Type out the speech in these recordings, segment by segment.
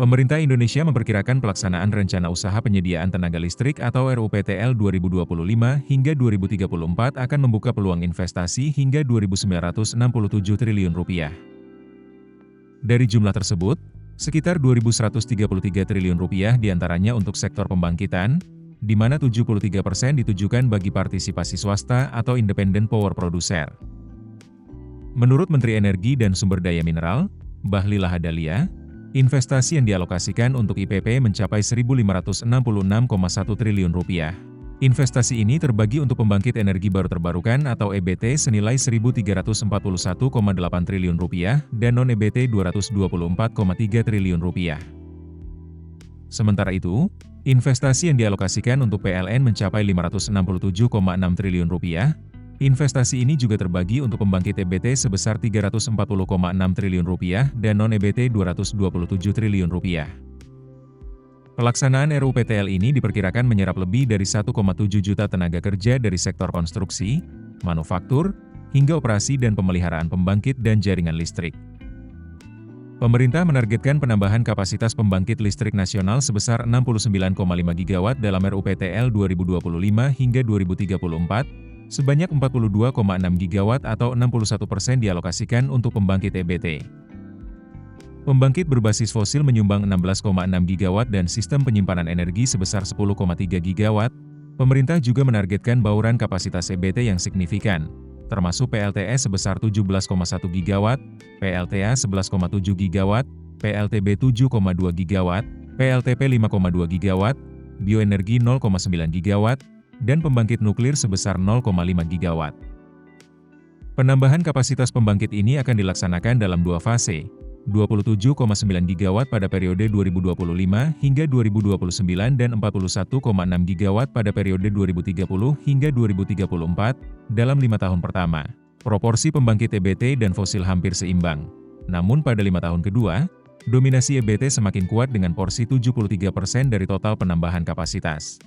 Pemerintah Indonesia memperkirakan pelaksanaan Rencana Usaha Penyediaan Tenaga Listrik atau RUPTL 2025 hingga 2034 akan membuka peluang investasi hingga Rp2.967 triliun. Dari jumlah tersebut, sekitar Rp2.133 triliun diantaranya untuk sektor pembangkitan, di mana 73% ditujukan bagi partisipasi swasta atau independent power producer. Menurut Menteri Energi dan Sumber Daya Mineral, Bahlil Lahadalia, investasi yang dialokasikan untuk IPP mencapai Rp1.566,1 triliun. Investasi ini terbagi untuk pembangkit energi baru terbarukan atau EBT senilai Rp1.341,8 triliun dan non-EBT Rp224,3 triliun. Sementara itu, investasi yang dialokasikan untuk PLN mencapai Rp567,6 triliun. Investasi ini juga terbagi untuk pembangkit EBT sebesar Rp340,6 triliun dan non-EBT Rp227 triliun. Pelaksanaan RUPTL ini diperkirakan menyerap lebih dari 1,7 juta tenaga kerja dari sektor konstruksi, manufaktur, hingga operasi dan pemeliharaan pembangkit dan jaringan listrik. Pemerintah menargetkan penambahan kapasitas pembangkit listrik nasional sebesar 69,5 gigawatt dalam RUPTL 2025 hingga 2034, sebanyak 42,6 gigawatt atau 61% dialokasikan untuk pembangkit EBT. Pembangkit berbasis fosil menyumbang 16,6 gigawatt dan sistem penyimpanan energi sebesar 10,3 gigawatt. Pemerintah juga menargetkan bauran kapasitas EBT yang signifikan, termasuk PLTS sebesar 17,1 gigawatt, PLTA 11,7 gigawatt, PLTB 7,2 gigawatt, PLTP 5,2 gigawatt, bioenergi 0,9 gigawatt, dan pembangkit nuklir sebesar 0,5 gigawatt. Penambahan kapasitas pembangkit ini akan dilaksanakan dalam dua fase, 27,9 gigawatt pada periode 2025 hingga 2029 dan 41,6 gigawatt pada periode 2030 hingga 2034, dalam 5 tahun pertama. Proporsi pembangkit EBT dan fosil hampir seimbang. Namun pada 5 tahun kedua, dominasi EBT semakin kuat dengan porsi 73% dari total penambahan kapasitas.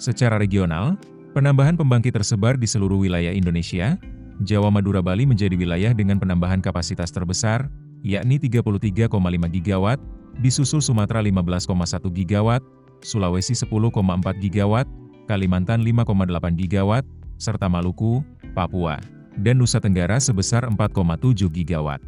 Secara regional, penambahan pembangkit tersebar di seluruh wilayah Indonesia. Jawa, Madura, Bali menjadi wilayah dengan penambahan kapasitas terbesar, yakni 33,5 gigawatt, disusul Sumatera 15,1 gigawatt, Sulawesi 10,4 gigawatt, Kalimantan 5,8 gigawatt, serta Maluku, Papua, dan Nusa Tenggara sebesar 4,7 gigawatt.